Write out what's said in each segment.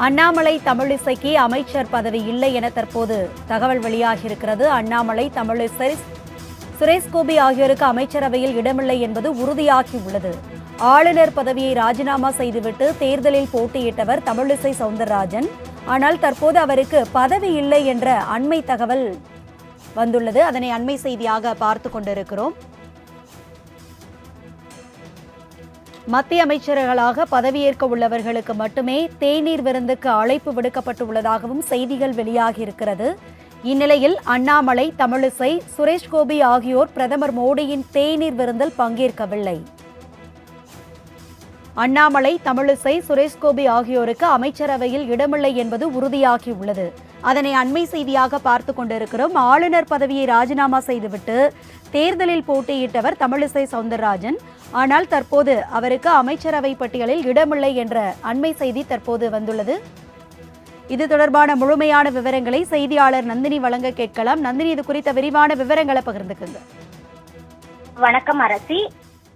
அண்ணாமலை தமிழிசைக்கு அமைச்சர் பதவி இல்லை என தற்போது தகவல் வெளியாகியிருக்கிறது. அண்ணாமலை, தமிழிசை, சுரேஷ்கோபி ஆகியோருக்கு அமைச்சரவையில் இடமில்லை என்பது உறுதியாகியுள்ளது. ஆளுநர் பதவியை ராஜினாமா செய்துவிட்டு தேர்தலில் போட்டியிட்டவர் தமிழிசை சவுந்தரராஜன். ஆனால் தற்போது அவருக்கு பதவி இல்லை என்ற அண்மை தகவல் வந்துள்ளது. அதனை அண்மை செய்தியாக பார்த்து கொண்டிருக்கிறோம். மத்திய அமைச்சர்களாக பதவியேற்க உள்ளவர்களுக்கு மட்டுமே தேநீர் விருந்துக்கு அழைப்பு விடுக்கப்பட்டுள்ளதாகவும் செய்திகள் வெளியாகியிருக்கிறது. இந்நிலையில் அண்ணாமலை, தமிழிசை, சுரேஷ்கோபி ஆகியோர் பிரதமர் மோடியின் தேநீர் விருந்தில் பங்கேற்கவில்லை. அண்ணாமலை, தமிழிசை, சுரேஷ்கோபி ஆகியோருக்கு அமைச்சரவையில் இடமில்லை என்பது உறுதியாகியுள்ளது. அதனை அண்மை செய்தியாக பார்த்து கொண்டிருக்கிறோம். ஆளுநர் பதவியை ராஜினாமா செய்துவிட்டு தேர்தலில் போட்டியிட்டவர் தமிழிசை சவுந்தரராஜன். ஆனால் தற்போது அவருக்கு அமைச்சரவை பட்டியலில் இடமில்லை என்ற அண்மை செய்தி தற்போது வந்துள்ளது. இது தொடர்பான முழுமையான விவரங்களை செய்தியாளர் நந்தினி வழங்க கேட்கலாம். நந்தினி, இது குறித்த விரிவான விவரங்களை பகிர்ந்துக்குங்க. வணக்கம் அரசி.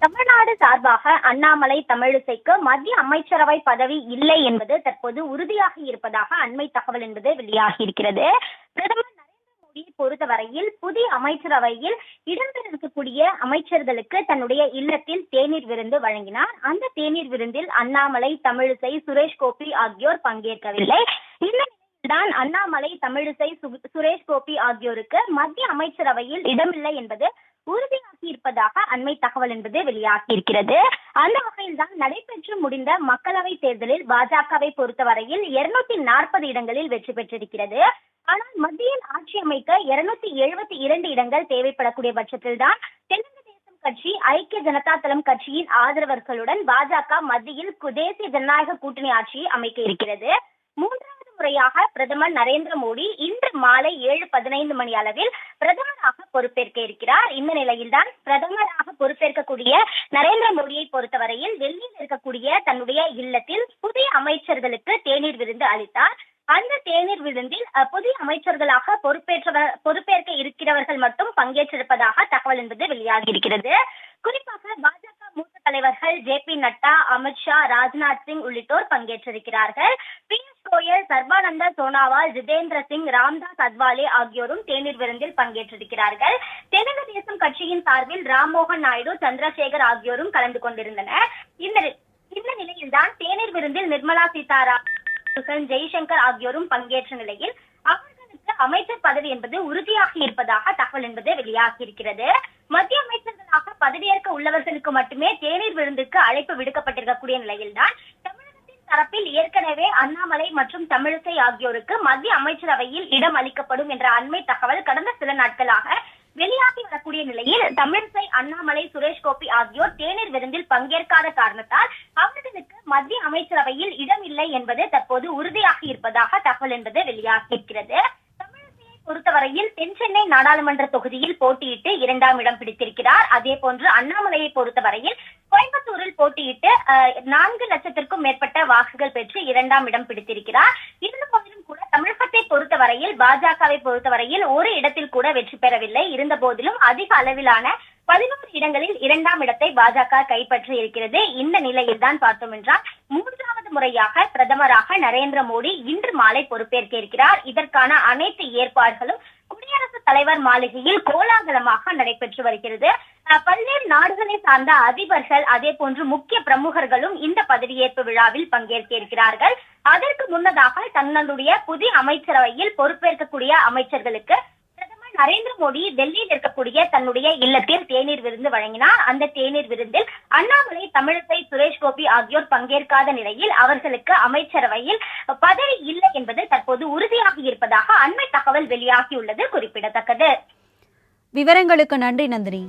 தமிழ்நாடு சார்பாக அண்ணாமலை, தமிழிசைக்கு மத்திய அமைச்சரவை பதவி இல்லை என்பது தற்போது உறுதியாக இருப்பதாக அண்மை தகவல் என்பது வெளியாகியிருக்கிறது. பிரதமர் நரேந்திர மோடியை பொறுத்தவரையில் புதிய அமைச்சரவையில் இடம்பெறக்கூடிய அமைச்சர்களுக்கு தன்னுடைய இல்லத்தில் தேநீர் விருந்து வழங்கினார். அந்த தேநீர் விருந்தில் அண்ணாமலை, தமிழிசை, சுரேஷ்கோபி ஆகியோர் பங்கேற்கவில்லை. இந்த நிலையில்தான் அண்ணாமலை, தமிழிசை, சுரேஷ்கோபி ஆகியோருக்கு மத்திய அமைச்சரவையில் இடமில்லை என்பது உறுதியாகி இருப்பதாக அண்மை தகவல் என்பது வெளியாகியிருக்கிறது. அந்த வகையில் தான் நடைபெற்று முடிந்த மக்களவை தேர்தலில் பாஜகவை பொறுத்தவரையில் 240 இடங்களில் வெற்றி பெற்றிருக்கிறது. ஆனால் மத்தியில் ஆட்சி அமைக்க 272 இடங்கள் தேவைப்படக்கூடிய பட்சத்தில் தான் தெலுங்கு தேசம் கட்சி, ஐக்கிய ஜனதா தளம் கட்சியின் ஆதரவர்களுடன் பாஜக மத்தியில் தேசிய ஜனநாயக கூட்டணி ஆட்சியை அமைக்க இருக்கிறது. மூன்றாவது முறையாக பிரதமர் நரேந்திர மோடி இன்று மாலை 7:15 மணி அளவில் பிரதமராக பொறுப்பேற்க இருக்கிறார். இந்த நிலையில்தான் பிரதமராக பொறுப்பேற்கக்கூடிய நரேந்திர மோடியை பொறுத்தவரையில் டெல்லியில் இருக்கக்கூடிய தன்னுடைய இல்லத்தில் புதிய அமைச்சர்களுக்கு தேநீர் விருந்து அளித்தார். அந்த தேநீர் விருந்தில் புதிய அமைச்சர்களாக பொறுப்பேற்க இருக்கிறவர்கள் மட்டும் பங்கேற்றிருப்பதாக தகவல் என்பது வெளியாகி இருக்கிறது. குறிப்பாக பாஜக மூத்த தலைவர்கள் ஜே.பி. நட்டா, அமித்ஷா, ராஜ்நாத் சிங் உள்ளிட்டோர் பங்கேற்றிருக்கிறார்கள். பியூஷ் கோயல், சர்பானந்த சோனாவால், ஜிதேந்திர சிங், ராம்தாஸ் அத்வாலே ஆகியோரும் தேநீர் விருந்தில் பங்கேற்றிருக்கிறார்கள். தெலுங்கு தேசம் கட்சியின் சார்பில் ராம்மோகன் நாயுடு, சந்திரசேகர் ஆகியோரும் கலந்து கொண்டிருந்தனர். இந்த நிலையில்தான் தேநீர் விருந்தில் நிர்மலா சீதாராமன், ஜெய்சங்கர் ஆகியோரும் பங்கேற்ற நிலையில் அவர்களுக்கு அமைச்சர் பதவி என்பது உறுதியாகி இருப்பதாக தகவல் என்பது வெளியாகி இருக்கிறது. மத்திய அமைச்சர்களாக பதவியேற்க உள்ளவர்களுக்கு மட்டுமே தேநீர் விருந்துக்கு அழைப்பு விடுக்கப்பட்டிருக்கக்கூடிய நிலையில்தான் தமிழகத்தின் தரப்பில் ஏற்கனவே அண்ணாமலை மற்றும் தமிழிசை ஆகியோருக்கு மத்திய அமைச்சரவையில் இடம் அளிக்கப்படும் என்ற அண்மை தகவல் கடந்த சில நாட்களாக வெளியாகி வரக்கூடிய நிலையில் தமிழிசை, அண்ணாமலை, சுரேஷ்கோபி ஆகியோர் தேநீர் விருந்தில் பங்கேற்காத காரணத்தால் அவர்களுக்கு மத்திய அமைச்சரவையில் இடம் இல்லை என்பது தற்போது உறுதியாகி இருப்பதாக தகவல் என்பது வெளியாகி இருக்கிறது. தமிழிசையை பொறுத்தவரையில் தென் சென்னை நாடாளுமன்ற தொகுதியில் போட்டியிட்டு 2ஆம் இடம் பிடித்திருக்கிறார். அதே போன்று அண்ணாமலையை பொறுத்தவரையில் கோயம்புத்தூரில் போட்டியிட்டு 4 லட்சத்திற்கும் மேற்பட்ட வாக்குகள் பெற்று 2ஆம் இடம் பிடித்திருக்கிறார். இருந்த போதிலும் கூட தமிழகத்தை பொறுத்தவரையில், பாஜகவை பொறுத்தவரையில் ஒரு இடத்தில் கூட வெற்றி பெறவில்லை. இருந்த போதிலும் அதிக அளவிலான 11 இடங்களில் 2ஆம் இடத்தை பாஜக கைப்பற்றி இருக்கிறது. இந்த நிலையில் தான் பார்த்தோம் என்றால் 3வது முறையாக பிரதமராக நரேந்திர மோடி இன்று மாலை பொறுப்பேற்க இருக்கிறார். இதற்கான அனைத்து ஏற்பாடுகளும் குடியரசுத் தலைவர் மாளிகையில் கோலாகலமாக நடைபெற்று வருகிறது. பல்வேறு நாடுகளை சார்ந்த அதிபர்கள், அதே போன்று முக்கிய பிரமுகர்களும் இந்த பதவியேற்பு விழாவில் பங்கேற்க இருக்கிறார்கள். அதற்கு முன்னதாக தன்னுடைய புதிய அமைச்சரவையில் பொறுப்பேற்கக்கூடிய அமைச்சர்களுக்கு பிரதமர் நரேந்திர மோடி டெல்லியில் இருக்கக்கூடிய தன்னுடைய இல்லத்தில் தேநீர் விருந்து வழங்கினார். அந்த தேநீர் விருந்தில் அண்ணாமலை, தமிழிசை, சுரேஷ்கோபி ஆகியோர் பங்கேற்காத நிலையில் அவர்களுக்கு அமைச்சரவையில் பதவி இல்லை என்பது தற்போது உறுதியாகி இருப்பதாக அண்மை தகவல் வெளியாகியுள்ளது குறிப்பிடத்தக்கது. விவரங்களுக்கு நன்றி நந்தினி.